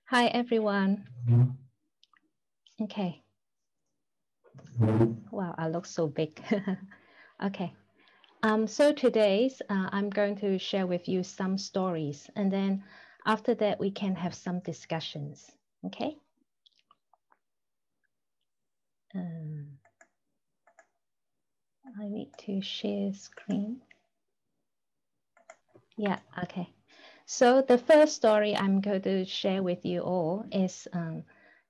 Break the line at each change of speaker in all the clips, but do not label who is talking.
Hi, everyone. Okay. Wow, I look so big. Okay. So today's I'm going to share with you some stories, and then after that we can have some discussions. Okay. I need to share screen. Yeah. Okay. So the first story I'm going to share with you all is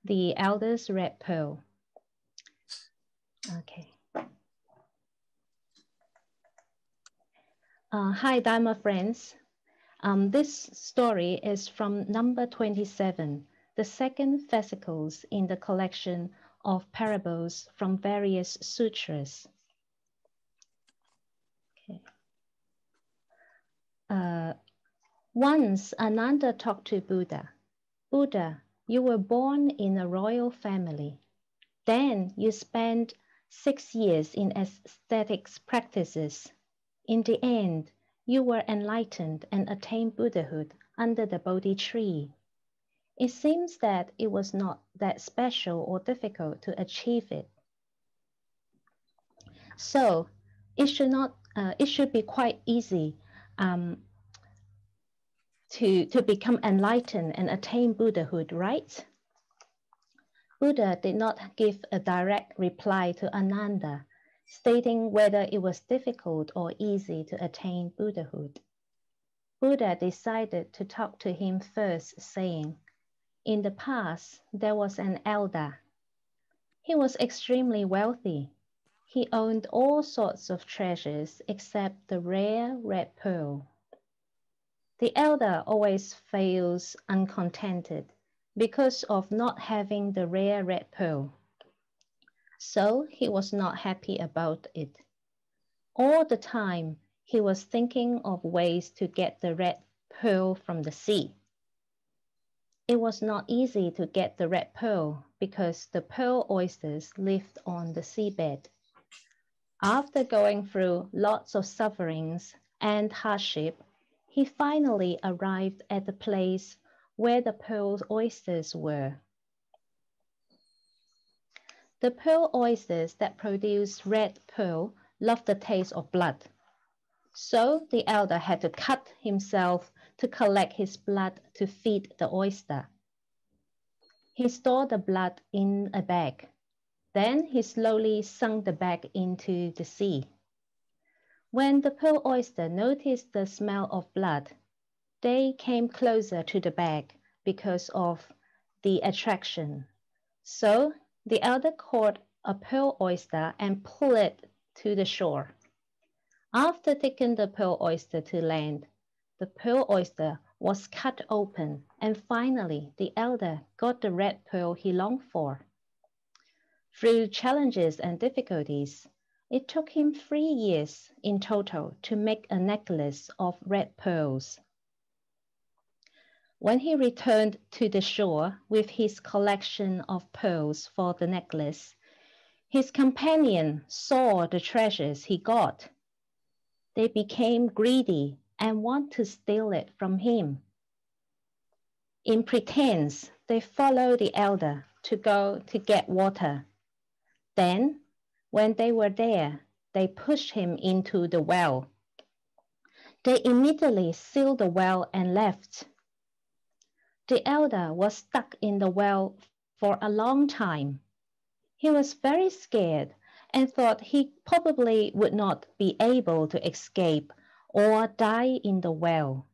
the eldest red pearl. Okay. Hi, Dharma friends. This story is from number 27, the second fascicles in the collection of parables from various sutras. Okay. Once Ananda talked to Buddha. Buddha, you were born in a royal family. Then you spent 6 years in aesthetics practices. In the end, you were enlightened and attained Buddhahood under the Bodhi tree. It seems that it was not that special or difficult to achieve it. So it should be quite easy to become enlightened and attain Buddhahood, right? Buddha did not give a direct reply to Ananda, stating whether it was difficult or easy to attain Buddhahood. Buddha decided to talk to him first, saying, in the past, there was an elder. He was extremely wealthy. He owned all sorts of treasures except the rare red pearl. The elder always feels uncontented because of not having the rare red pearl. So he was not happy about it. All the time, he was thinking of ways to get the red pearl from the sea. It was not easy to get the red pearl because the pearl oysters lived on the seabed. After going through lots of sufferings and hardship, he finally arrived at the place where the pearl oysters were. The pearl oysters that produce red pearl love the taste of blood. So the elder had to cut himself to collect his blood to feed the oyster. He stored the blood in a bag. Then he slowly sunk the bag into the sea. When the pearl oyster noticed the smell of blood, they came closer to the bag because of the attraction. So the elder caught a pearl oyster and pulled it to the shore. After taking the pearl oyster to land, the pearl oyster was cut open, and finally the elder got the red pearl he longed for. Through challenges and difficulties, it took him 3 years in total to make a necklace of red pearls. When he returned to the shore with his collection of pearls for the necklace, his companion saw the treasures he got. They became greedy and want to steal it from him. In pretense, they follow the elder to go to get water. Then, when they were there, they pushed him into the well. They immediately sealed the well and left. The elder was stuck in the well for a long time. He was very scared and thought he probably would not be able to escape or die in the well.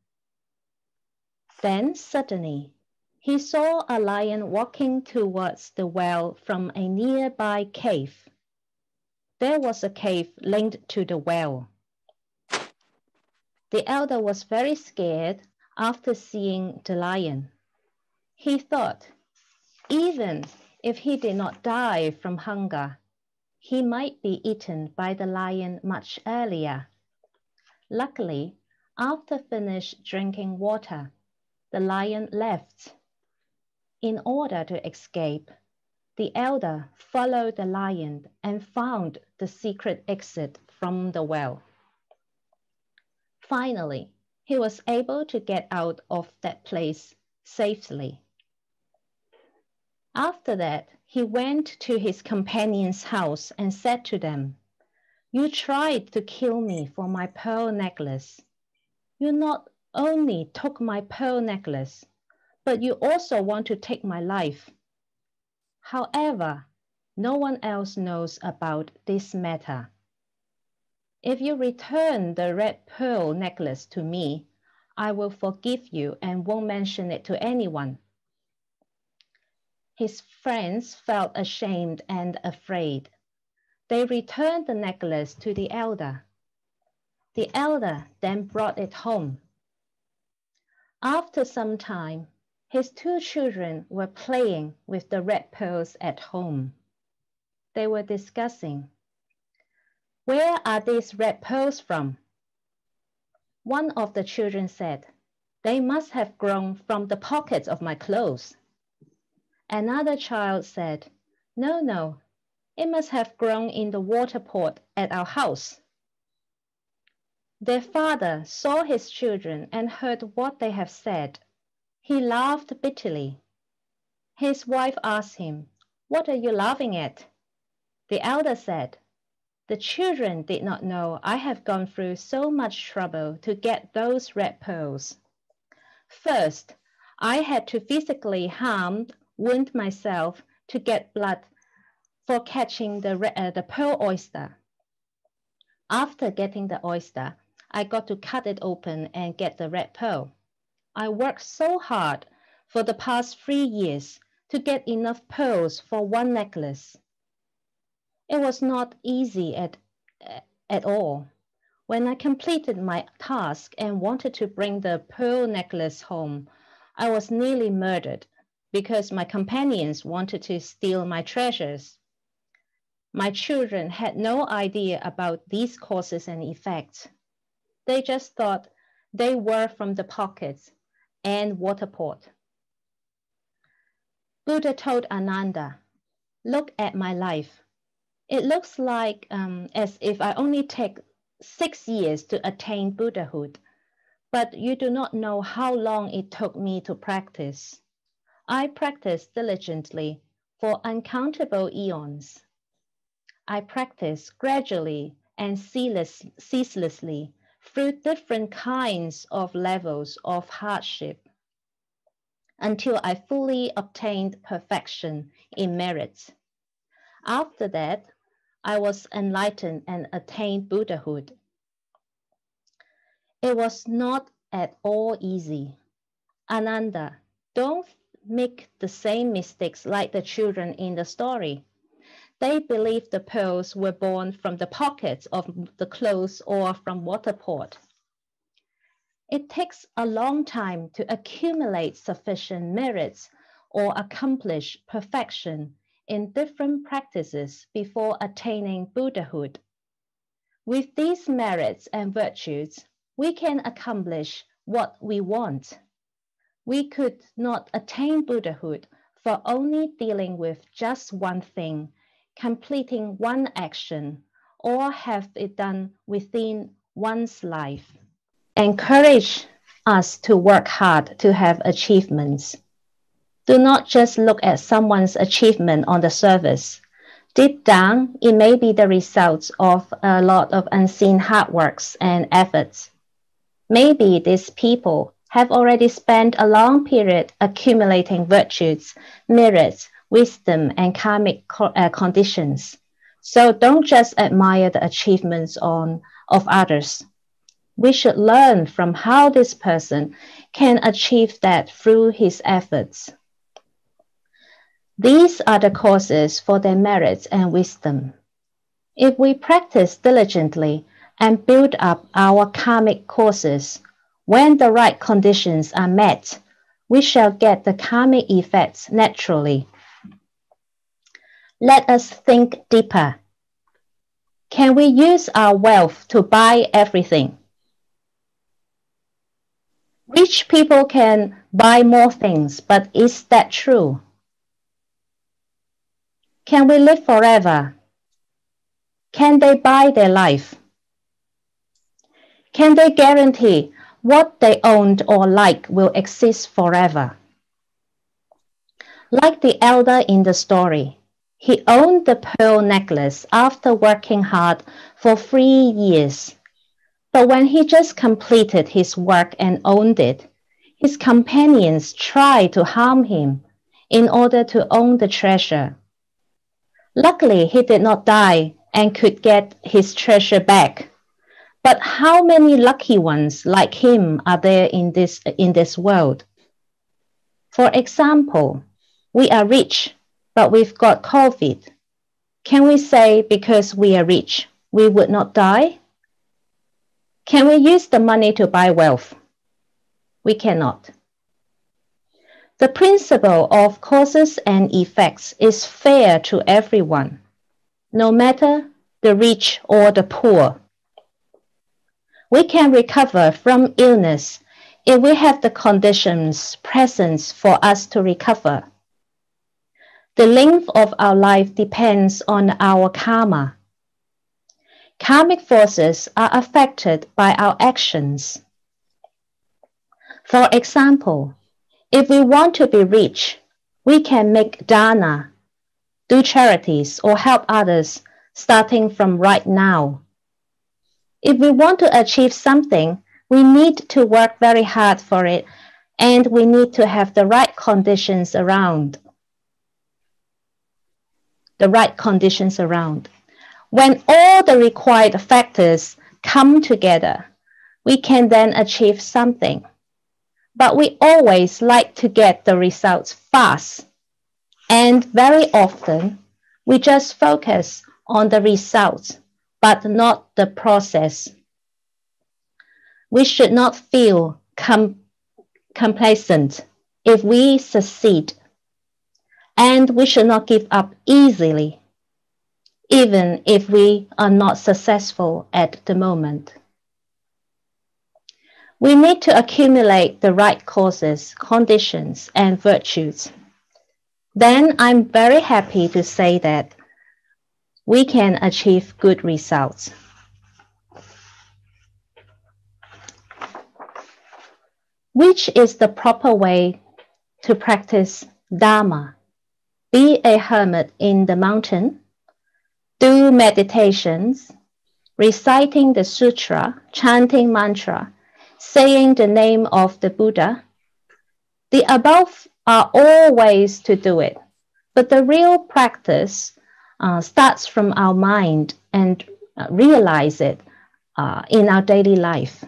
Then suddenly, he saw a lion walking towards the well from a nearby cave. There was a cave linked to the well. The elder was very scared after seeing the lion. He thought, even if he did not die from hunger, he might be eaten by the lion much earlier. Luckily, after finished drinking water, the lion left. In order to escape, the elder followed the lion and found the secret exit from the well. Finally, he was able to get out of that place safely. After that, he went to his companion's house and said to them, "You tried to kill me for my pearl necklace. You not only took my pearl necklace, but you also want to take my life. However, no one else knows about this matter. If you return the red pearl necklace to me, I will forgive you and won't mention it to anyone." His friends felt ashamed and afraid. They returned the necklace to the elder. The elder then brought it home. After some time, his two children were playing with the red pearls at home. They were discussing, "Where are these red pearls from?" One of the children said, "They must have grown from the pockets of my clothes." Another child said, "No, no, it must have grown in the water pot at our house." Their father saw his children and heard what they have said. He laughed bitterly. His wife asked him, "What are you laughing at?" The elder said, "The children did not know I have gone through so much trouble to get those red pearls. First, I had to physically wound myself to get blood for catching the pearl oyster. After getting the oyster, I got to cut it open and get the red pearl. I worked so hard for the past 3 years to get enough pearls for one necklace. It was not easy at all. When I completed my task and wanted to bring the pearl necklace home, I was nearly murdered because my companions wanted to steal my treasures. My children had no idea about these causes and effects. They just thought they were from the pockets and water pot." Buddha told Ananda, "Look at my life. It looks like as if I only take 6 years to attain Buddhahood, but you do not know how long it took me to practice. I practiced diligently for uncountable eons. I practiced gradually and ceaselessly through different kinds of levels of hardship until I fully obtained perfection in merit. After that, I was enlightened and attained Buddhahood. It was not at all easy. Ananda, don't make the same mistakes like the children in the story. They believed the pearls were born from the pockets of the clothes or from water pot. It takes a long time to accumulate sufficient merits or accomplish perfection in different practices before attaining Buddhahood. With these merits and virtues, we can accomplish what we want. We could not attain Buddhahood for only dealing with just one thing, completing one action, or have it done within one's life. Encourage us to work hard to have achievements. Do not just look at someone's achievement on the surface. Deep down, it may be the result of a lot of unseen hard works and efforts. Maybe these people have already spent a long period accumulating virtues, merits, wisdom, and karmic conditions. So don't just admire the achievements of others. We should learn from how this person can achieve that through his efforts. These are the causes for their merits and wisdom. If we practice diligently and build up our karmic causes, when the right conditions are met, we shall get the karmic effects naturally. Let us think deeper. Can we use our wealth to buy everything? Rich people can buy more things, but is that true? Can we live forever? Can they buy their life? Can they guarantee what they owned or like will exist forever? Like the elder in the story, he owned the pearl necklace after working hard for 3 years. But when he just completed his work and owned it, his companions tried to harm him in order to own the treasure. Luckily, he did not die and could get his treasure back. But how many lucky ones like him are there in this world? For example, we are rich, but we've got COVID. Can we say because we are rich, we would not die? Can we use the money to buy wealth? We cannot. The principle of causes and effects is fair to everyone, no matter the rich or the poor. We can recover from illness if we have the conditions present for us to recover. The length of our life depends on our karma. Karmic forces are affected by our actions. For example, if we want to be rich, we can make dana, do charities, or help others starting from right now. If we want to achieve something, we need to work very hard for it, and we need to have the right conditions around. When all the required factors come together, we can then achieve something. But we always like to get the results fast, and very often we just focus on the results, but not the process. We should not feel complacent if we succeed, and we should not give up easily, even if we are not successful at the moment. We need to accumulate the right causes, conditions, and virtues. Then I'm very happy to say that we can achieve good results. Which is the proper way to practice Dharma? Be a hermit in the mountain, do meditations, reciting the sutra, chanting mantra, saying the name of the Buddha. The above are all ways to do it, but the real practice starts from our mind and realize it in our daily life.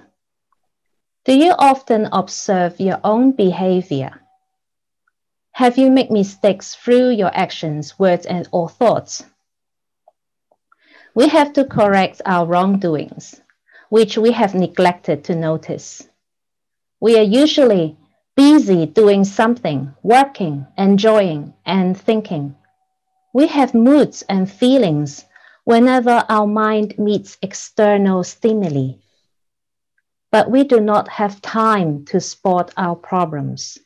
Do you often observe your own behavior? Have you made mistakes through your actions, words, or thoughts? We have to correct our wrongdoings, which we have neglected to notice. We are usually busy doing something, working, enjoying, and thinking. We have moods and feelings whenever our mind meets external stimuli. But we do not have time to spot our problems.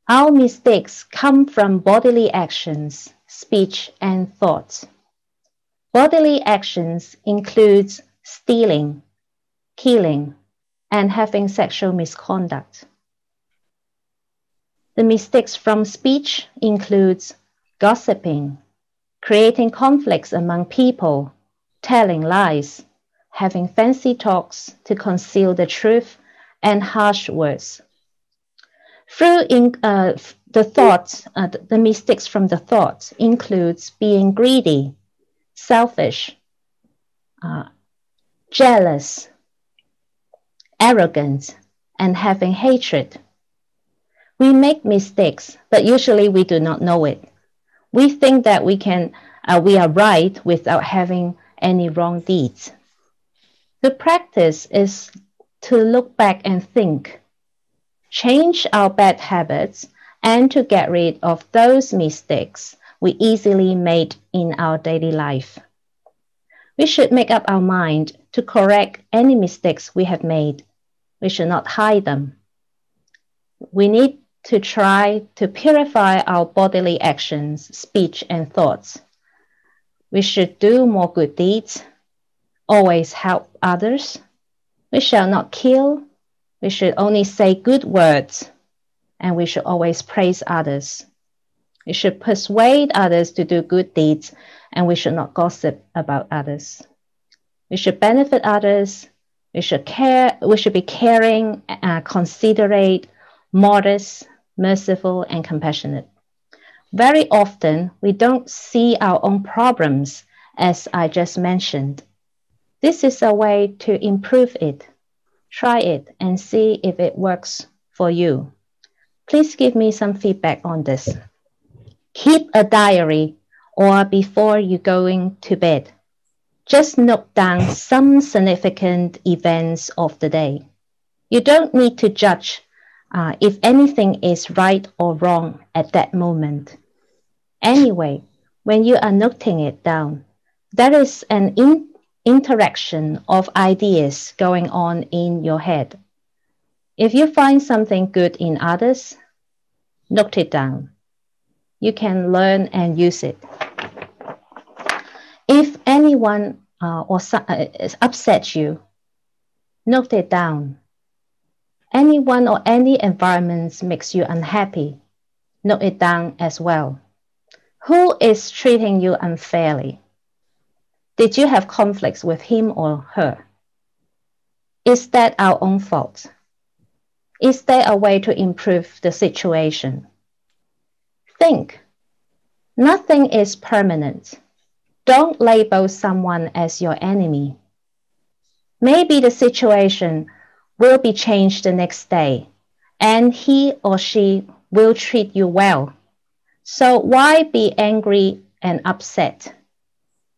Our mistakes come from bodily actions, speech, and thoughts. Bodily actions include stealing, killing, and having sexual misconduct. The mistakes from speech include gossiping, creating conflicts among people, telling lies, having fancy talks to conceal the truth, and harsh words. The mistakes from the thoughts includes being greedy, selfish, jealous, arrogant, and having hatred. We make mistakes, but usually we do not know it. We think that we are right without having any wrong deeds. The practice is to look back and think, change our bad habits, and to get rid of those mistakes we easily made in our daily life. We should make up our mind to correct any mistakes we have made. We should not hide them. We need to try to purify our bodily actions, speech, and thoughts. We should do more good deeds, always help others. We shall not kill. We should only say good words. and we should always praise others. We should persuade others to do good deeds, and we should not gossip about others. We should benefit others. We should care. We should be caring, considerate, modest, merciful, and compassionate. Very often, we don't see our own problems, as I just mentioned. This is a way to improve it. Try it and see if it works for you. Please give me some feedback on this. Keep a diary or before you going to bed. Just note down some significant events of the day. You don't need to judge if anything is right or wrong at that moment. Anyway, when you are noting it down, there is an interaction of ideas going on in your head. If you find something good in others, note it down. You can learn and use it. If anyone upsets you, note it down. Anyone or any environment makes you unhappy, note it down as well. Who is treating you unfairly? Did you have conflicts with him or her? Is that our own fault? Is there a way to improve the situation? Think. Nothing is permanent. Don't label someone as your enemy. Maybe the situation will be changed the next day, and he or she will treat you well. So why be angry and upset?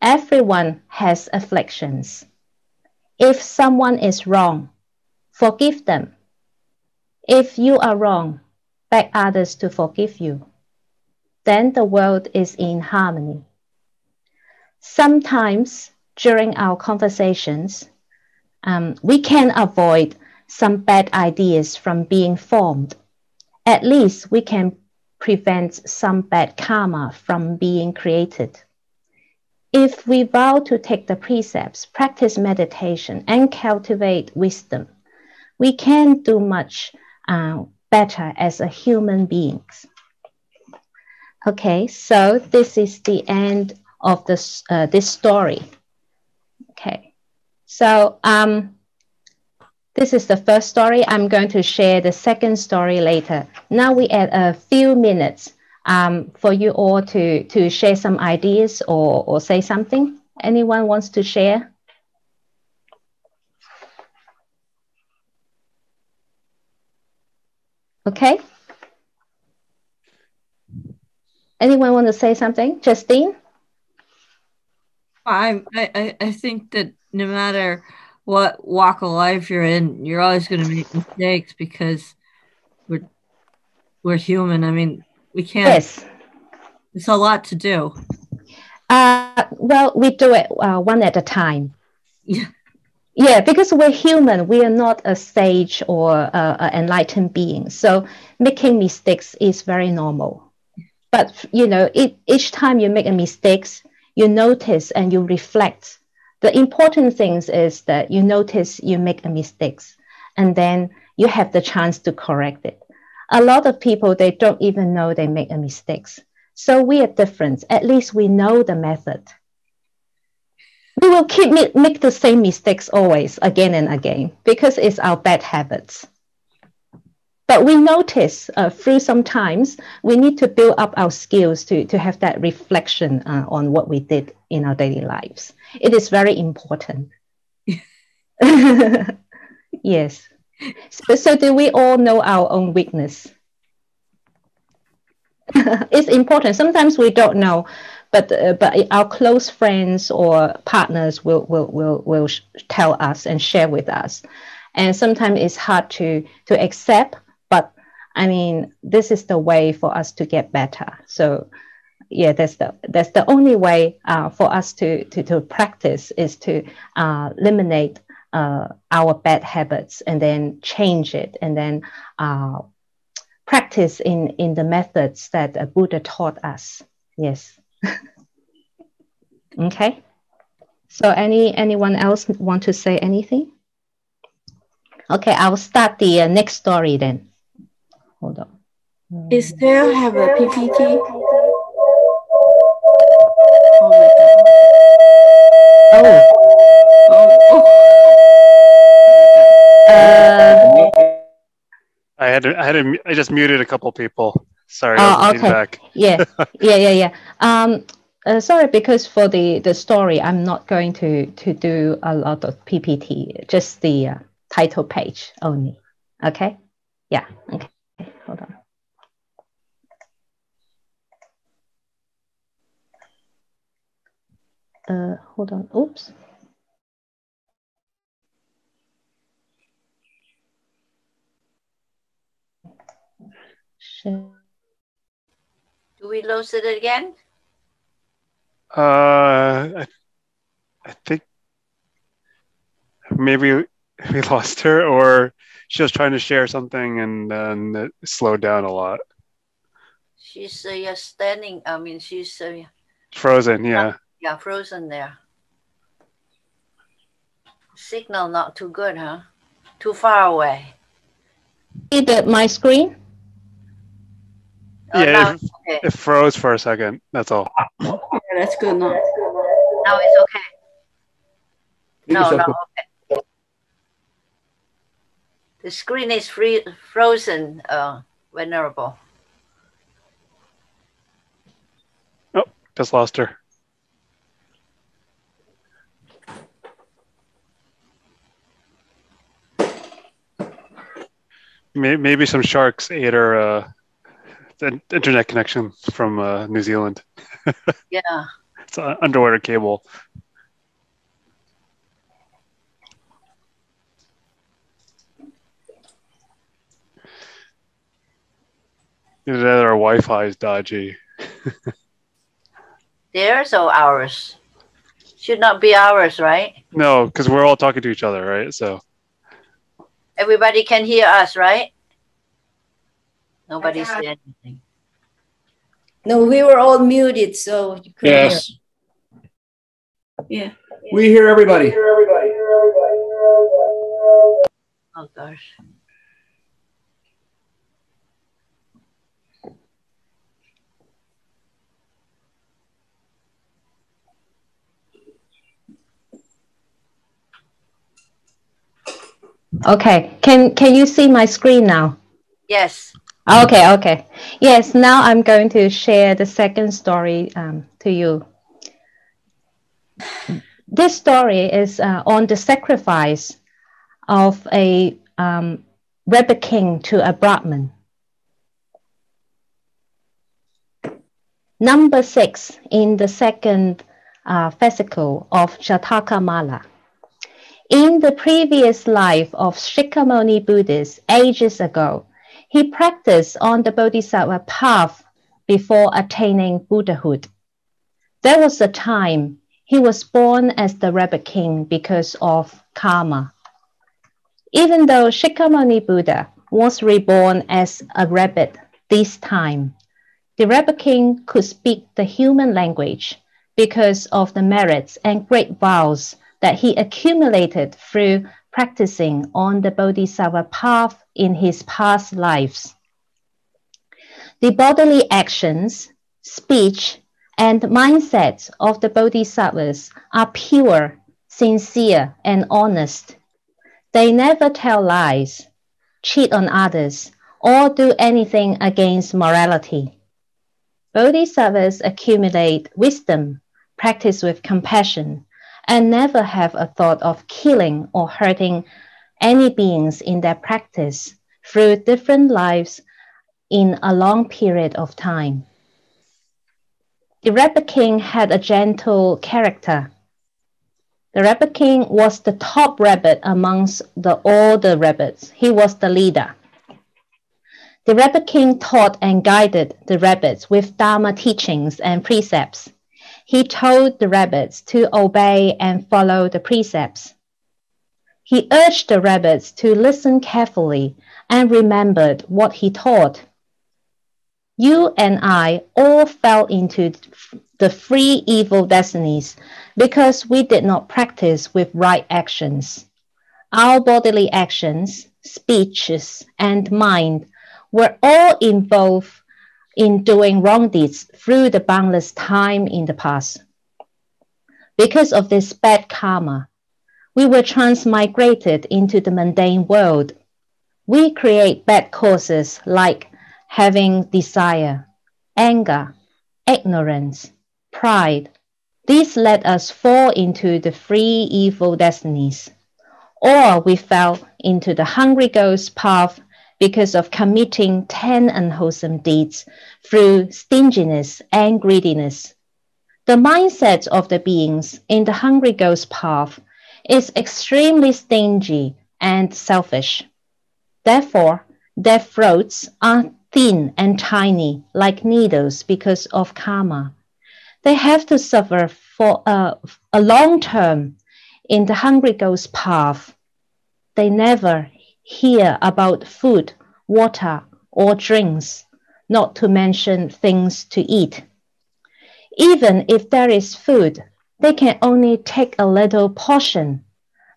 Everyone has afflictions. If someone is wrong, forgive them. If you are wrong, beg others to forgive you. Then the world is in harmony. Sometimes during our conversations, we can avoid some bad ideas from being formed. At least we can prevent some bad karma from being created. If we vow to take the precepts, practice meditation, and cultivate wisdom, we can do much better as a human beings. Okay, so this is the end of this story. Okay, so this is the first story. I'm going to share the second story later. Now we add a few minutes for you all to share some ideas or say something. Anyone wants to share? Okay. Anyone want to say something? Justine?
I think that no matter what walk of life you're in, you're always going to make mistakes because we're human. I mean, we can't.
Yes.
It's a lot to do.
Well, we do it one at a time.
Yeah.
Yeah, because we're human. We are not a sage or an enlightened being. So making mistakes is very normal. But, you know, each time you make a mistake, you notice and you reflect. The important thing is that you notice you make a mistake and then you have the chance to correct it. A lot of people, they don't even know they make a mistake. So we are different. At least we know the method. We will make the same mistakes always, again and again, because it's our bad habits. But we notice through some times, we need to build up our skills to have that reflection on what we did in our daily lives. It is very important. Yes. So do we all know our own weakness? It's important. Sometimes we don't know, but our close friends or partners will tell us and share with us. And sometimes it's hard to accept, but I mean, this is the way for us to get better. So yeah, that's the only way for us to practice is to eliminate our bad habits and then change it and then practice in the methods that Buddha taught us. Yes. Okay. So anyone else want to say anything? Okay, I'll start the next story then. Hold on.
Is there have a PPT? Oh my God.
I just muted a couple people. Sorry, that was the feedback.
Yeah. Sorry, because for the story, I'm not going to do a lot of PPT, just the title page only. Okay. Yeah. Okay. Hold on. Hold on. Oops.
Do we lose it again?
I think maybe we lost her, or she was trying to share something and then it slowed down a lot.
She's standing. I mean, she's
frozen. Yeah.
Yeah, frozen there. Signal not too good, huh? Too far away.
See my screen?
Yeah, it froze for a second. That's all.
Yeah, that's good now.
Now it's okay. No, okay. The screen is frozen, Venerable.
Oh, just lost her. Maybe some sharks ate her internet connection from New Zealand.
Yeah.
It's an underwater cable. Either our Wi-Fi is dodgy.
Theirs or ours? Should not be ours, right?
No, because we're all talking to each other, right? So
everybody can hear us, right? Nobody said anything.
No, we were all muted, so you couldn't hear. Yeah.
We hear everybody.
Oh gosh.
Okay, can you see my screen now?
Yes.
Okay. Yes, now I'm going to share the second story to you. This story is on the sacrifice of a Rebbe king to a Brahmin. Number 6 in the second fascicle of Jataka Mala. In the previous life of Shikamoni Buddhist ages ago, he practiced on the Bodhisattva path before attaining Buddhahood. There was a time he was born as the Rebbe king because of karma. Even though Shikamoni Buddha was reborn as a rabbit this time, the Rebbe king could speak the human language because of the merits and great vows that he accumulated through practicing on the Bodhisattva path in his past lives. The bodily actions, speech, and mindset of the Bodhisattvas are pure, sincere, and honest. They never tell lies, cheat on others, or do anything against morality. Bodhisattvas accumulate wisdom, practice with compassion, and never have a thought of killing or hurting any beings in their practice through different lives in a long period of time. The Rebbe king had a gentle character. The Rebbe king was the top rabbit amongst all the rabbits. He was the leader. The Rebbe king taught and guided the rabbits with Dharma teachings and precepts. He told the rabbits to obey and follow the precepts. He urged the rabbits to listen carefully and remembered what he taught. You and I all fell into the three evil destinies because we did not practice with right actions. Our bodily actions, speeches, and mind were all involved in doing wrong deeds through the boundless time in the past. Because of this bad karma, we were transmigrated into the mundane world. We create bad causes like having desire, anger, ignorance, pride. These led us fall into the three evil destinies. Or we fell into the hungry ghost path because of committing 10 unwholesome deeds through stinginess and greediness. The mindset of the beings in the hungry ghost path is extremely stingy and selfish. Therefore, their throats are thin and tiny like needles because of karma. They have to suffer for a long term in the hungry ghost path. They never hear about food, water, or drinks, not to mention things to eat. Even if there is food, they can only take a little portion.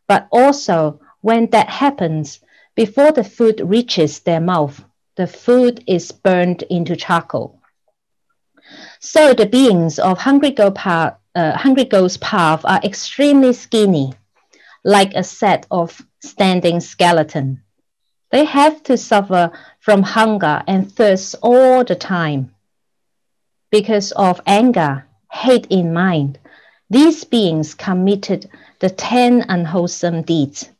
But also, when that happens, before the food reaches their mouth, the food is burned into charcoal. So the beings of hungry ghost path are extremely skinny, like a set of standing skeleton. They have to suffer from hunger and thirst all the time. Because of anger, hate in mind, these beings committed the 10 unwholesome deeds.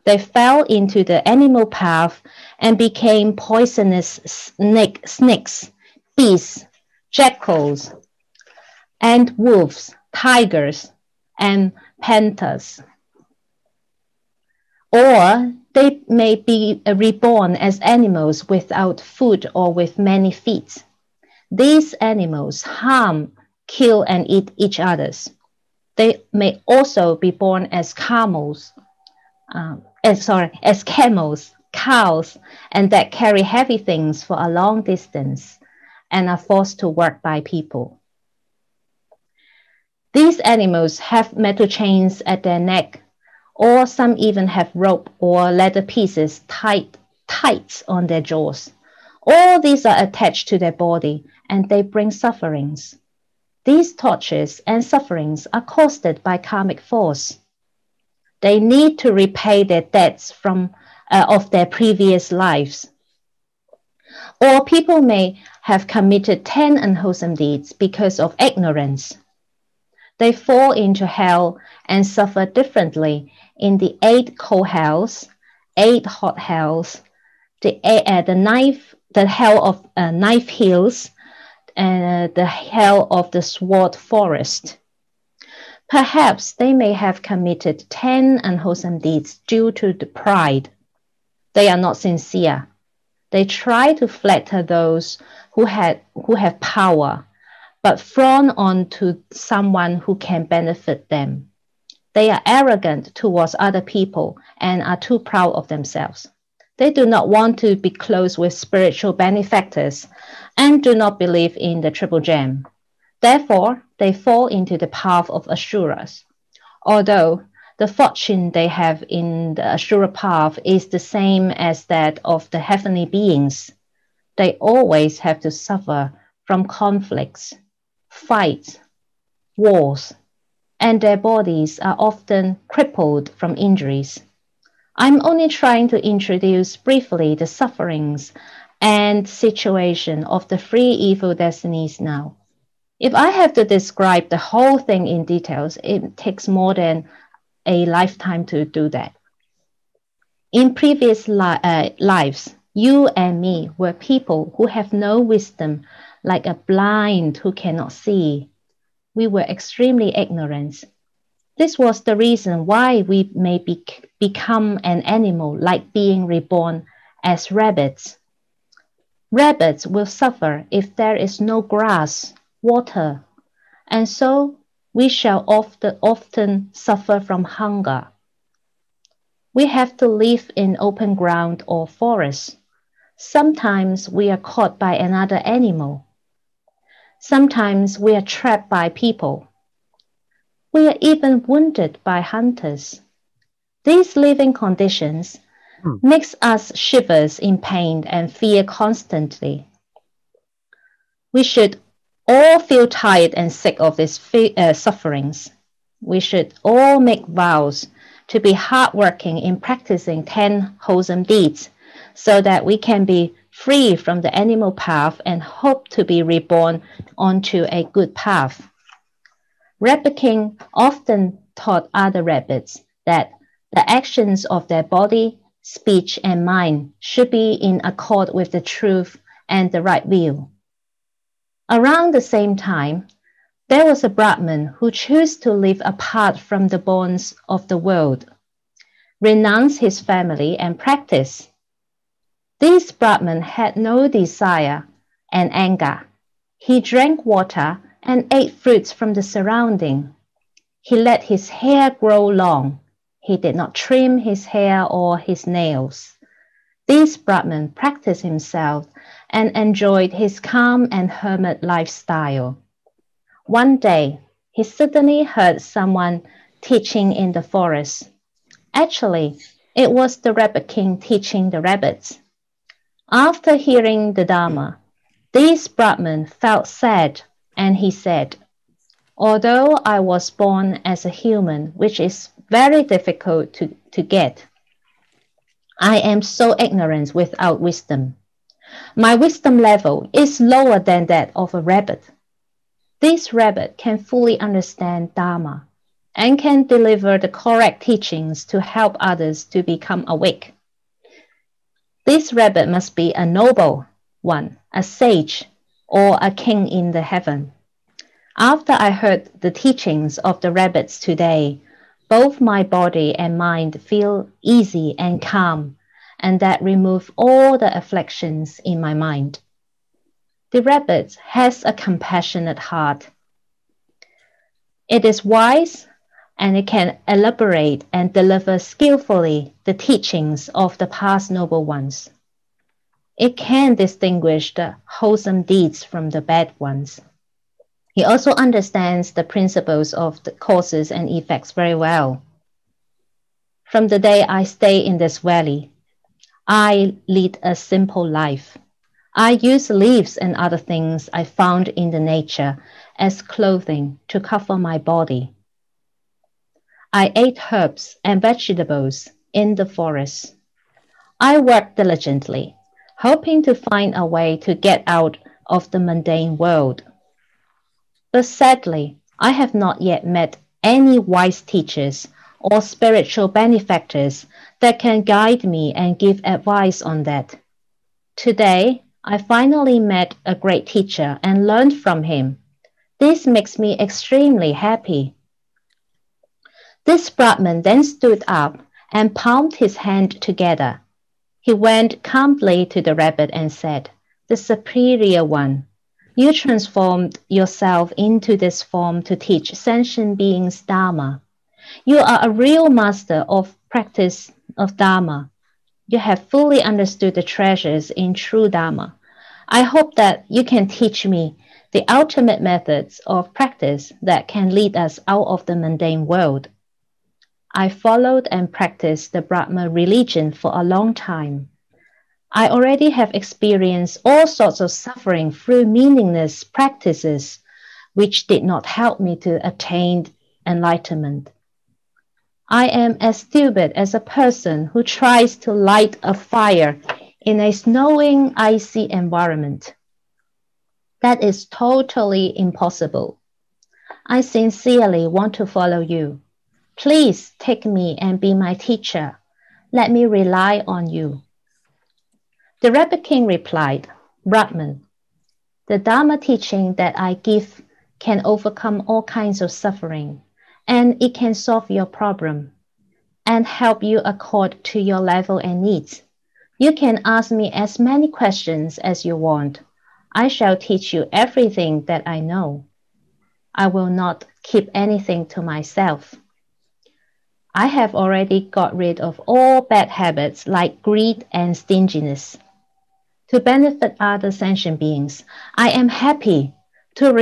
They fell into the animal path and became poisonous snakes, beasts, jackals, and wolves, tigers, and panthers. Or they may be reborn as animals without food or with many feet. These animals harm, kill, and eat each other. They may also be born as camels, cows, and that carry heavy things for a long distance and are forced to work by people. These animals have metal chains at their neck, or some even have rope or leather pieces tight on their jaws. All these are attached to their body, and they bring sufferings. These tortures and sufferings are caused by karmic force. They need to repay their debts of their previous lives. Or people may have committed 10 unwholesome deeds because of ignorance. They fall into hell and suffer differently in the 8 cold hells, 8 hot hells, the hell of knife hills, and the hell of the sword forest. Perhaps they may have committed 10 unwholesome deeds due to the pride. They are not sincere. They try to flatter those who have power, but frown on to someone who can benefit them. They are arrogant towards other people and are too proud of themselves. They do not want to be close with spiritual benefactors and do not believe in the triple gem. Therefore, they fall into the path of Asuras. Although the fortune they have in the Asura path is the same as that of the heavenly beings, they always have to suffer from conflicts, fights, wars, and their bodies are often crippled from injuries. I'm only trying to introduce briefly the sufferings and situation of the 3 evil destinies now. If I have to describe the whole thing in details, it takes more than a lifetime to do that. In previous lives, you and me were people who have no wisdom, like a blind who cannot see. We were extremely ignorant. This was the reason why we may become an animal, like being reborn as rabbits. Rabbits will suffer if there is no grass, water, and so we shall often suffer from hunger. We have to live in open ground or forest. Sometimes we are caught by another animal. Sometimes we are trapped by people. We are even wounded by hunters. These living conditions, makes us shivers in pain and fear constantly. We should all feel tired and sick of these sufferings. We should all make vows to be hardworking in practicing 10 wholesome deeds so that we can be free from the animal path and hope to be reborn onto a good path. Rabbit King often taught other rabbits that the actions of their body, speech, and mind should be in accord with the truth and the right view. Around the same time, there was a Brahmin who chose to live apart from the bonds of the world, renounce his family, and practice. This Brahmin had no desire and anger. He drank water and ate fruits from the surrounding. He let his hair grow long. He did not trim his hair or his nails. This Brahmin practiced himself and enjoyed his calm and hermit lifestyle. One day, he suddenly heard someone teaching in the forest. Actually, it was the Rabbit King teaching the rabbits. After hearing the Dharma, this Brahmin felt sad, and he said, "Although I was born as a human, which is very difficult to get, I am so ignorant without wisdom. My wisdom level is lower than that of a rabbit. This rabbit can fully understand Dharma and can deliver the correct teachings to help others to become awake. This rabbit must be a noble one, a sage, or a king in the heaven." After I heard the teachings of the rabbits today, both my body and mind feel easy and calm, and that remove all the afflictions in my mind. The rabbit has a compassionate heart. It is wise, and it can elaborate and deliver skillfully the teachings of the past noble ones. It can distinguish the wholesome deeds from the bad ones. He also understands the principles of the causes and effects very well. From the day I stay in this valley, I lead a simple life. I use leaves and other things I found in the nature as clothing to cover my body. I ate herbs and vegetables in the forest. I worked diligently, hoping to find a way to get out of the mundane world. But sadly, I have not yet met any wise teachers or spiritual benefactors that can guide me and give advice on that. Today, I finally met a great teacher and learned from him. This makes me extremely happy. This Brahmin then stood up and palmed his hand together. He went calmly to the rabbit and said, "The superior one, you transformed yourself into this form to teach sentient beings Dharma. You are a real master of practice of Dharma. You have fully understood the treasures in true Dharma. I hope that you can teach me the ultimate methods of practice that can lead us out of the mundane world." I followed and practiced the Brahma religion for a long time. I already have experienced all sorts of suffering through meaningless practices, which did not help me to attain enlightenment. I am as stupid as a person who tries to light a fire in a snowing, icy environment. That is totally impossible. I sincerely want to follow you. Please take me and be my teacher. Let me rely on you. The Rabbit King replied, "Brahman, the Dharma teaching that I give can overcome all kinds of suffering, and it can solve your problem and help you accord to your level and needs. You can ask me as many questions as you want. I shall teach you everything that I know. I will not keep anything to myself. I have already got rid of all bad habits like greed and stinginess. To benefit other sentient beings, I am happy to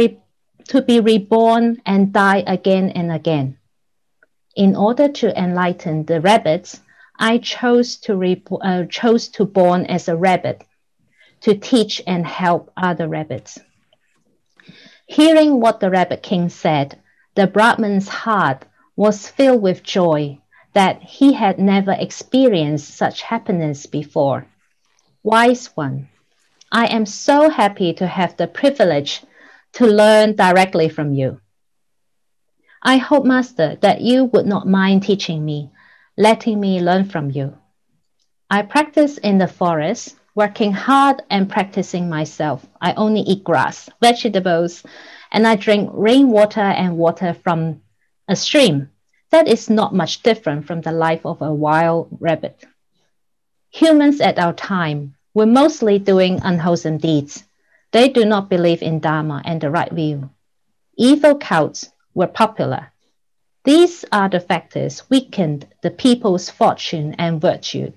be reborn and die again and again. In order to enlighten the rabbits, I chose to born as a rabbit, to teach and help other rabbits. Hearing what the Rabbit King said, the Brahman's heart was filled with joy that he had never experienced such happiness before. Wise one, I am so happy to have the privilege to learn directly from you. I hope, Master, that you would not mind teaching me, letting me learn from you. I practice in the forest, working hard and practicing myself. I only eat grass, vegetables, and I drink rainwater and water from a stream. That is not much different from the life of a wild rabbit. Humans at our time were mostly doing unwholesome deeds. They do not believe in Dharma and the right view. Evil cults were popular. These are the factors weakened the people's fortune and virtue.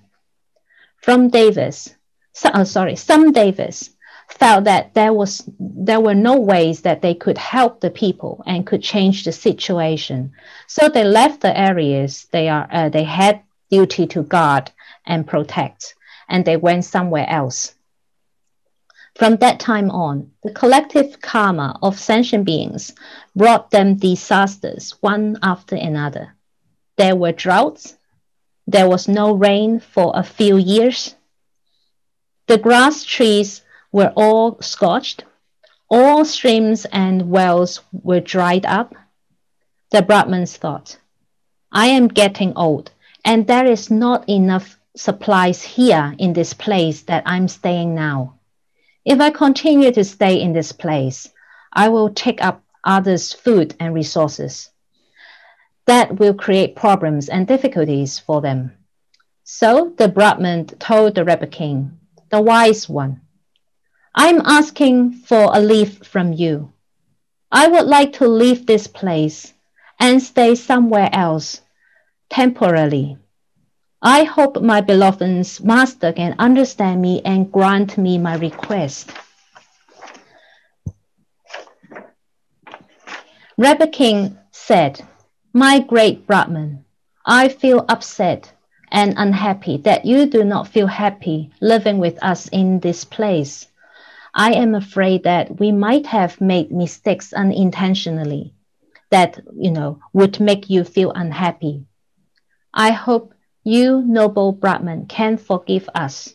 Some Davis felt that there were no ways that they could help the people and could change the situation. So they left the areas they had duty to guard and protect, and they went somewhere else. From that time on, the collective karma of sentient beings brought them disasters one after another. There were droughts. There was no rain for a few years. The grass trees were all scorched. All streams and wells were dried up. The Brahmins thought, I am getting old, and there is not enough supplies here in this place that I'm staying now. If I continue to stay in this place, I will take up others' food and resources. That will create problems and difficulties for them. So the Brahmin told the Rabbit King, the wise one, I'm asking for a leave from you. I would like to leave this place and stay somewhere else temporarily. I hope my beloved's master can understand me and grant me my request. Rabbit King said, my great Brahman, I feel upset and unhappy that you do not feel happy living with us in this place. I am afraid that we might have made mistakes unintentionally that, would make you feel unhappy. I hope you, noble Brahman, can forgive us.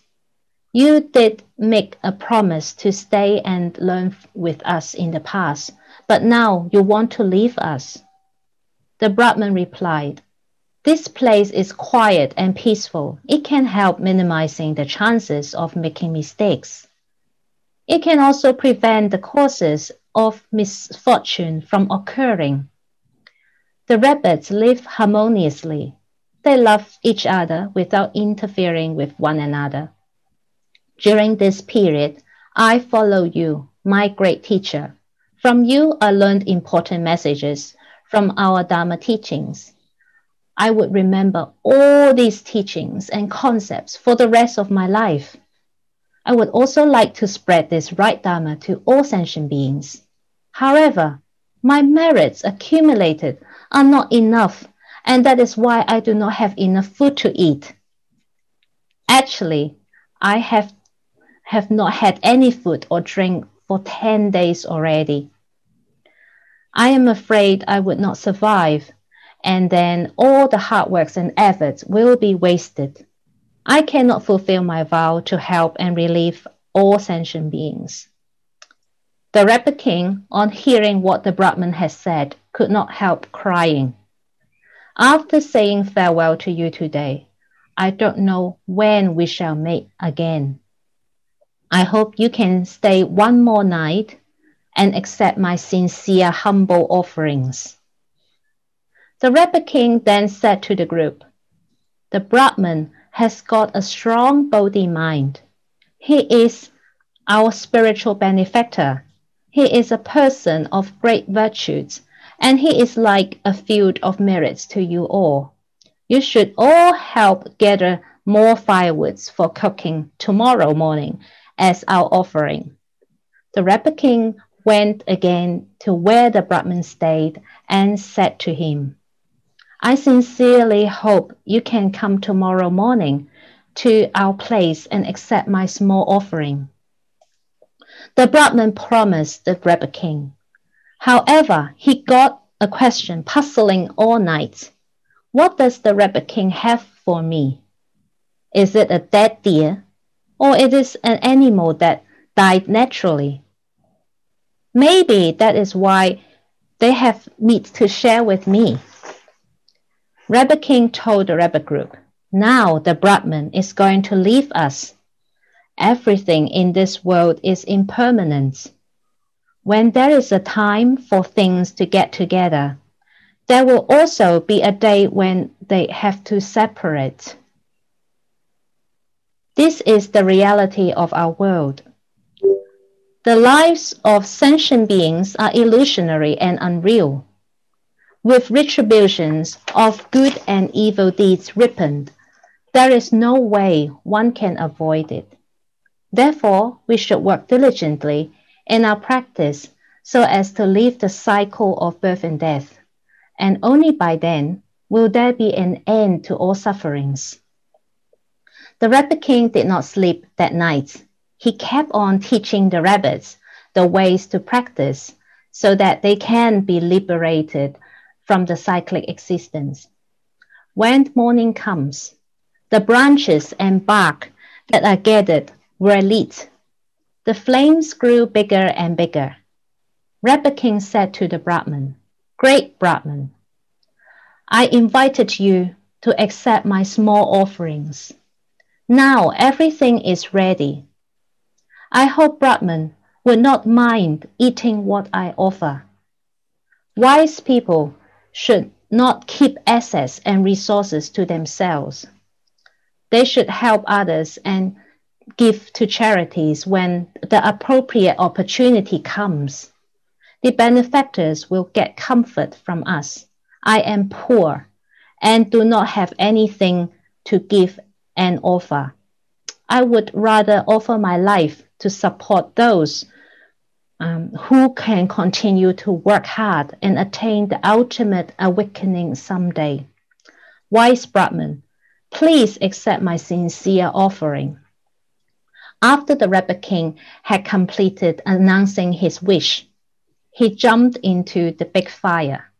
You did make a promise to stay and learn with us in the past, but now you want to leave us. The Brahman replied, this place is quiet and peaceful. It can help minimizing the chances of making mistakes. It can also prevent the causes of misfortune from occurring. The rabbits live harmoniously. They love each other without interfering with one another. During this period, I follow you, my great teacher. From you, I learned important messages from our Dharma teachings. I would remember all these teachings and concepts for the rest of my life. I would also like to spread this right Dharma to all sentient beings. However, my merits accumulated are not enough, and that is why I do not have enough food to eat. Actually, I have not had any food or drink for 10 days already. I am afraid I would not survive, and then all the hard works and efforts will be wasted. I cannot fulfill my vow to help and relieve all sentient beings. The Rabbit King, on hearing what the Brahmin had said, could not help crying. After saying farewell to you today, I don't know when we shall meet again. I hope you can stay one more night and accept my sincere, humble offerings. The Rabbit King then said to the group, the Brahmin has got a strong Bodhi mind. He is our spiritual benefactor. He is a person of great virtues, and he is like a field of merits to you all. You should all help gather more firewoods for cooking tomorrow morning as our offering. The Rabbit King went again to where the Brahmin stayed and said to him, I sincerely hope you can come tomorrow morning to our place and accept my small offering. The Brahmin promised the Rebbe king. However, he got a question puzzling all night. What does the Rebbe king have for me? Is it a dead deer, or it is an animal that died naturally? Maybe that is why they have meat to share with me. Rebbe king told the Rebbe group, now the Brahman is going to leave us. Everything in this world is impermanent. When there is a time for things to get together, there will also be a day when they have to separate. This is the reality of our world. The lives of sentient beings are illusionary and unreal. With retributions of good and evil deeds ripened, there is no way one can avoid it. Therefore, we should work diligently in our practice so as to leave the cycle of birth and death, and only by then will there be an end to all sufferings. The Rebbe king did not sleep that night. He kept on teaching the rabbits the ways to practice so that they can be liberated from the cyclic existence. When morning comes, the branches and bark that are gathered were lit. The flames grew bigger and bigger. Rebbe king said to the Brahman, Great Brahman, I invited you to accept my small offerings. Now everything is ready. I hope Brahman would not mind eating what I offer. Wise people should not keep assets and resources to themselves. They should help others and give to charities when the appropriate opportunity comes. The benefactors will get comfort from us. I am poor and do not have anything to give and offer. I would rather offer my life to support those who can continue to work hard and attain the ultimate awakening someday. Wise Brahman, please accept my sincere offering. After the Rebbe king had completed announcing his wish, he jumped into the big fire.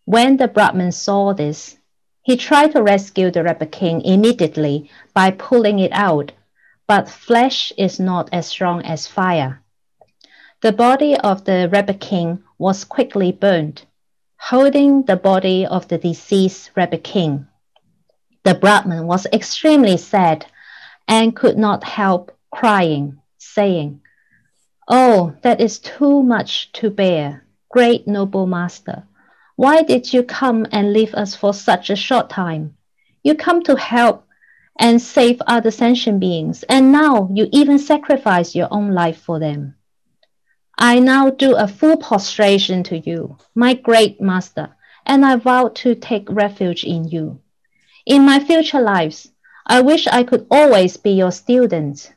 When the Brahman saw this, he tried to rescue the Rebbe king immediately by pulling it out, but flesh is not as strong as fire. The body of the Rebbe king was quickly burned, holding the body of the deceased Rebbe king. The Brahman was extremely sad and could not help crying, saying, Oh, that is too much to bear, great noble master. Why did you come and leave us for such a short time? You come to help and save other sentient beings, and now you even sacrifice your own life for them. I now do a full prostration to you, my great master, and I vow to take refuge in you. In my future lives, I wish I could always be your student.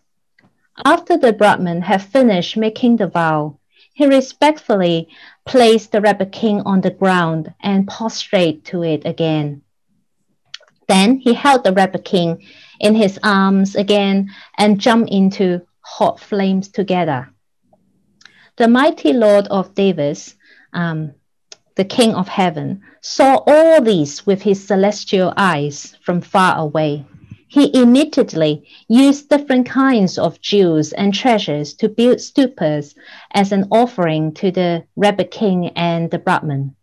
After the Brahman had finished making the vow, he respectfully placed the Rebbe king on the ground and prostrate to it again. Then he held the Rebbe king in his arms again and jumped into hot flames together. The mighty Lord of Devas, the King of Heaven, saw all these with his celestial eyes from far away. He immediately used different kinds of jewels and treasures to build stupas as an offering to the Rebbe king and the Brahman.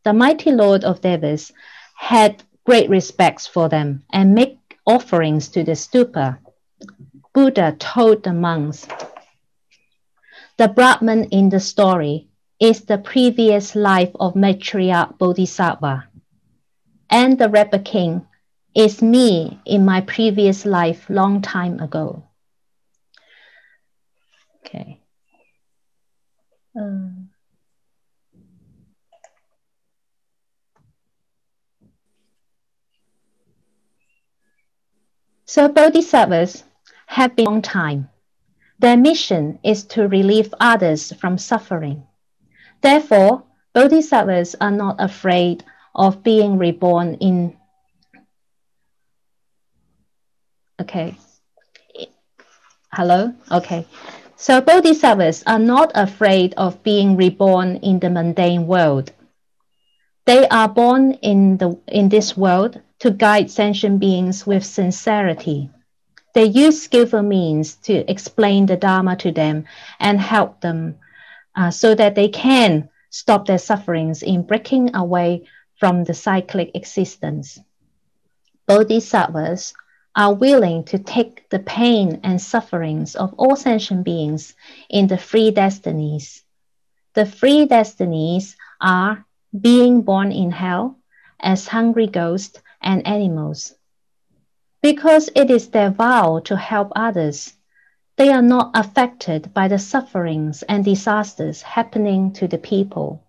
The mighty Lord of Devas had great respect for them and made offerings to the stupa. Buddha told the monks, the Brahman in the story is the previous life of Maitreya Bodhisattva, and the Rebbe king is me in my previous life long time ago. Okay. So Bodhisattvas have been a long time. Their mission is to relieve others from suffering. Therefore, Bodhisattvas are not afraid of being reborn in. Okay. Hello? Okay. So bodhisattvas are not afraid of being reborn in the mundane world. They are born in this world to guide sentient beings with sincerity. They use skillful means to explain the Dharma to them and help them so that they can stop their sufferings in breaking away from the cyclic existence. Bodhisattvas are willing to take the pain and sufferings of all sentient beings in the three destinies. The three destinies are being born in hell as hungry ghosts and animals. Because it is their vow to help others, they are not affected by the sufferings and disasters happening to the people.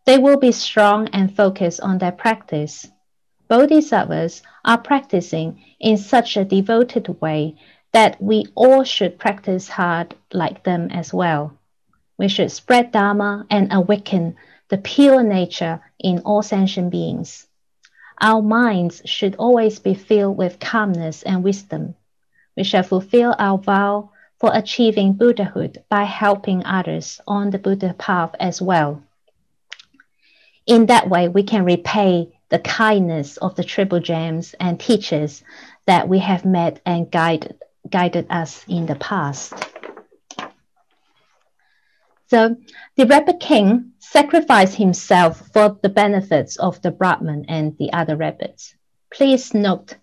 They will be strong and focused on their practice. Bodhisattvas are practicing in such a devoted way that we all should practice hard like them as well. We should spread Dharma and awaken the pure nature in all sentient beings. Our minds should always be filled with calmness and wisdom. We shall fulfill our vow for achieving Buddhahood by helping others on the Buddha path as well. In that way, we can repay the kindness of the Triple Gems and teachers that we have met and guided us in the past. So the Rebbe King sacrificed himself for the benefits of the Brahman and the other rabbits. Please note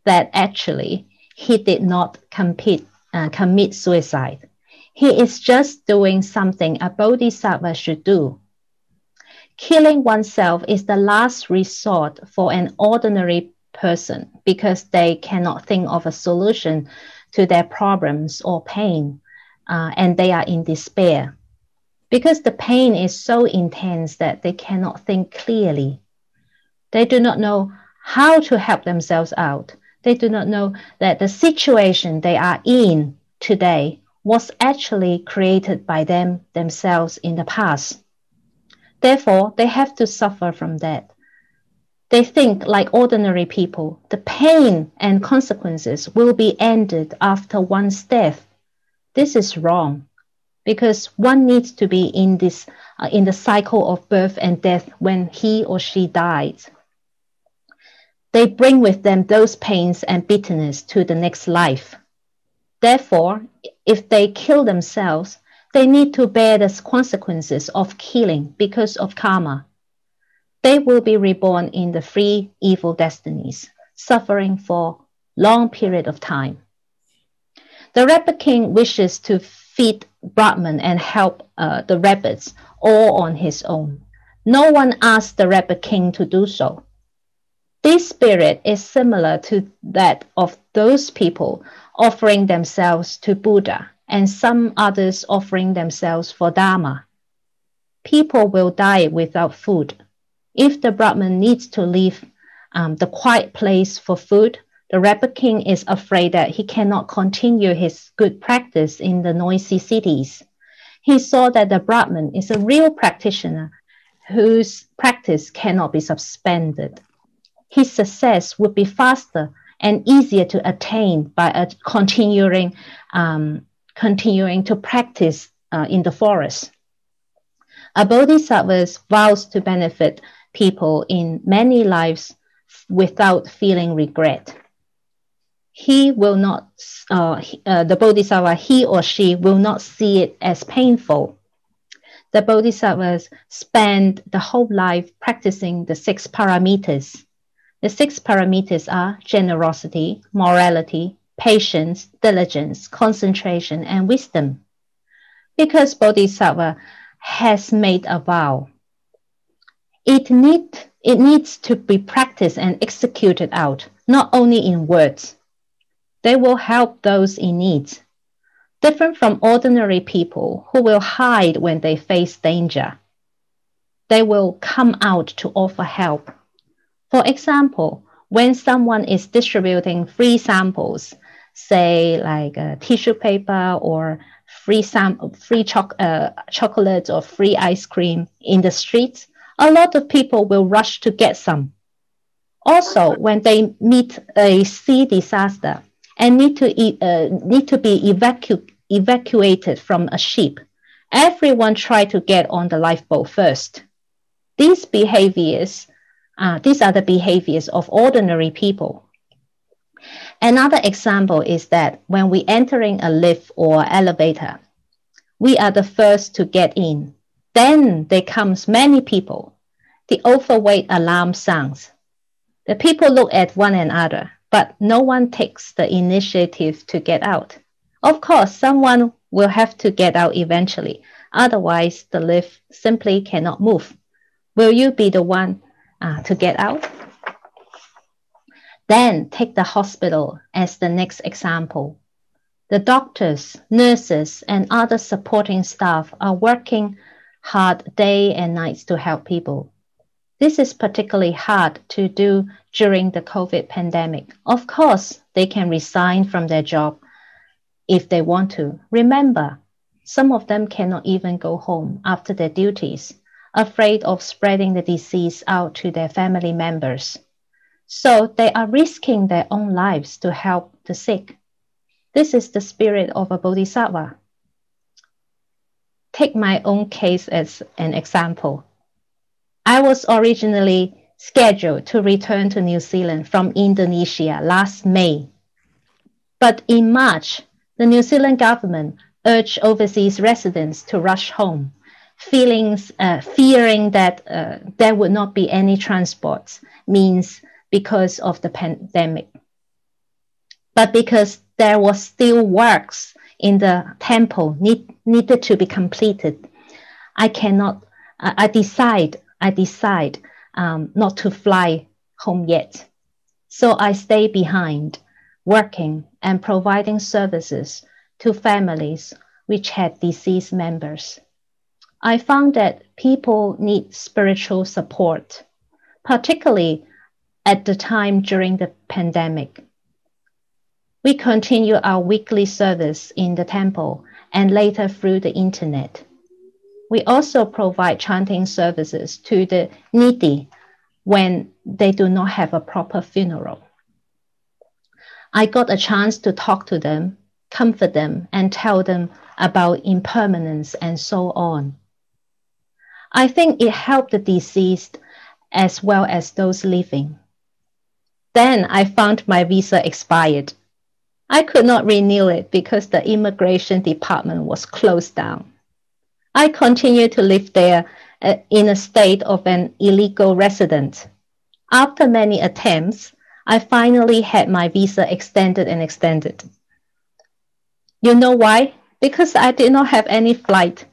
that actually he did not commit suicide. He is just doing something a bodhisattva should do. Killing oneself is the last resort for an ordinary person because they cannot think of a solution to their problems or pain, and they are in despair. Because the pain is so intense that they cannot think clearly. They do not know how to help themselves out. They do not know that the situation they are in today was actually created by themselves in the past. Therefore, they have to suffer from that. They think like ordinary people. The pain and consequences will be ended after one's death. This is wrong, because one needs to be in the cycle of birth and death when he or she dies. They bring with them those pains and bitterness to the next life. Therefore, if they kill themselves, they need to bear the consequences of killing because of karma. They will be reborn in the three evil destinies, suffering for a long period of time. The Rabbit King wishes to feed Brahman and help the rabbits all on his own. No one asked the Rabbit King to do so. This spirit is similar to that of those people offering themselves to Buddha and some others offering themselves for Dharma. People will die without food. If the Brahman needs to leave the quiet place for food, the Rabbit King is afraid that he cannot continue his good practice in the noisy cities. He saw that the Brahman is a real practitioner whose practice cannot be suspended. His success would be faster and easier to attain by continuing to practice in the forest. A bodhisattva vows to benefit people in many lives without feeling regret. He will not, the bodhisattva, he or she will not see it as painful. The bodhisattvas spend the whole life practicing the 6 paramitas. The 6 paramitas are generosity, morality, patience, diligence, concentration, and wisdom. Because bodhisattva has made a vow, it needs to be practiced and executed out, not only in words. They will help those in need. Different from ordinary people who will hide when they face danger. They will come out to offer help. For example, when someone is distributing free samples, say like tissue paper or free chocolate or free ice cream in the streets, a lot of people will rush to get some. Also, when they meet a sea disaster and need to be evacuated from a ship, everyone try to get on the lifeboat first. These are the behaviors of ordinary people. Another example is that when we entering a lift or elevator, we are the first to get in. Then there comes many people. The overweight alarm sounds. The people look at one another, but no one takes the initiative to get out. Of course, someone will have to get out eventually. Otherwise, the lift simply cannot move. Will you be the one to get out? Then take the hospital as the next example. The doctors, nurses, and other supporting staff are working hard day and night to help people. This is particularly hard to do during the COVID pandemic. Of course, they can resign from their job if they want to. Remember, some of them cannot even go home after their duties, afraid of spreading the disease out to their family members. So they are risking their own lives to help the sick. This is the spirit of a bodhisattva. Take my own case as an example. I was originally scheduled to return to New Zealand from Indonesia last May. But in March, the New Zealand government urged overseas residents to rush home, fearing that there would not be any transport means because of the pandemic. But because there was still works in the temple needed to be completed, I decide not to fly home yet. So I stay behind, working and providing services to families which had deceased members. I found that people need spiritual support, particularly at the time during the pandemic. We continue our weekly service in the temple and later through the internet. We also provide chanting services to the needy when they do not have a proper funeral. I got a chance to talk to them, comfort them, and tell them about impermanence and so on. I think it helped the deceased as well as those living. Then I found my visa expired. I could not renew it because the immigration department was closed down. I continued to live there in a state of an illegal resident. After many attempts, I finally had my visa extended and extended. You know why? Because I did not have any flight,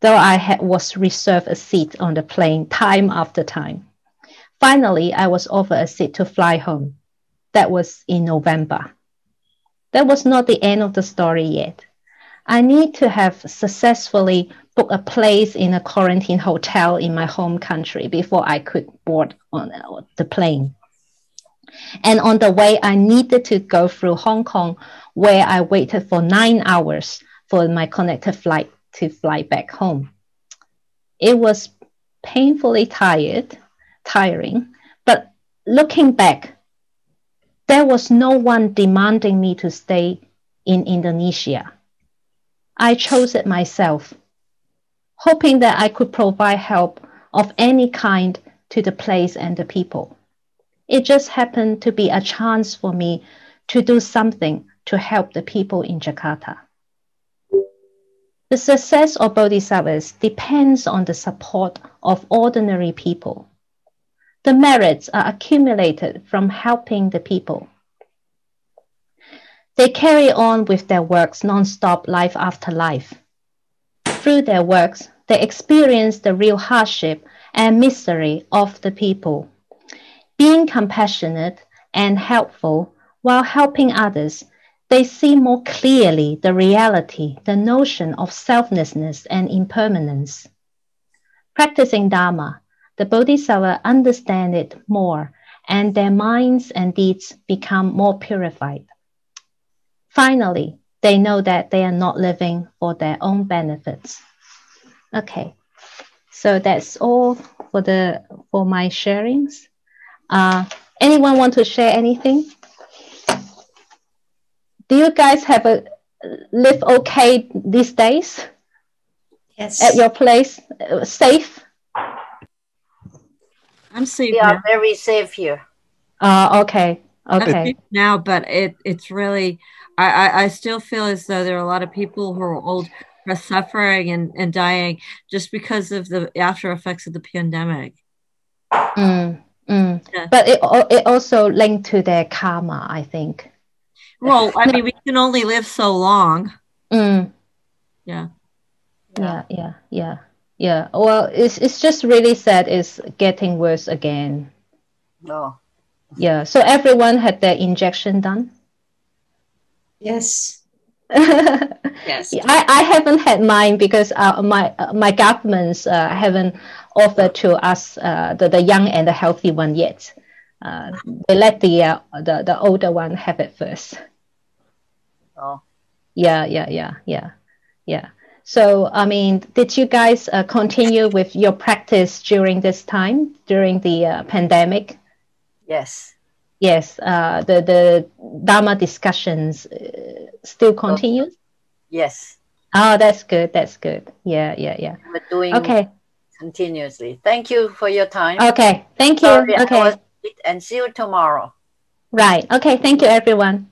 though I was reserved a seat on the plane time after time. Finally, I was offered a seat to fly home. That was in November. That was not the end of the story yet. I need to have successfully booked a place in a quarantine hotel in my home country before I could board on the plane. And on the way, I needed to go through Hong Kong, where I waited for 9 hours for my connected flight to fly back home. It was painfully tiring, but looking back, there was no one demanding me to stay in Indonesia. I chose it myself, hoping that I could provide help of any kind to the place and the people. It just happened to be a chance for me to do something to help the people in Jakarta. The success of bodhisattvas depends on the support of ordinary people. The merits are accumulated from helping the people. They carry on with their works non-stop life after life. Through their works, they experience the real hardship and misery of the people. Being compassionate and helpful while helping others, they see more clearly the reality, the notion of selflessness and impermanence. Practicing Dharma, the Bodhisattva understand it more, and their minds and deeds become more purified. Finally, they know that they are not living for their own benefits. Okay, so that's all for for my sharings. Anyone want to share anything? Do you guys live okay these days?
Yes.
At your place, safe?
I'm safe
We
now.
are very safe here.
Okay.
I'm
Okay.
safe now, but it's really, I still feel as though there are a lot of people who are old who are suffering and dying just because of the after effects of the pandemic. Yeah.
But it also linked to their karma, I think.
Well, I mean, we can only live so long.
Yeah. Well, it's just really sad. It's getting worse again.
No.
Yeah. So everyone had their injection done.
Yes.
Yes.
I haven't had mine because my governments haven't offered to us the young and the healthy one yet. They let the older one have it first.
Oh.
Yeah. So I mean, did you guys continue with your practice during this time, during the pandemic?
Yes.
Yes. The Dharma discussions still continue.
Yes.
Oh, that's good. That's good. Yeah.
We're doing
Okay.
continuously. Thank you for your time.
Okay. Thank you.
Sorry, I
Okay.
was late, and see you tomorrow.
Right. Okay. Thank you, everyone.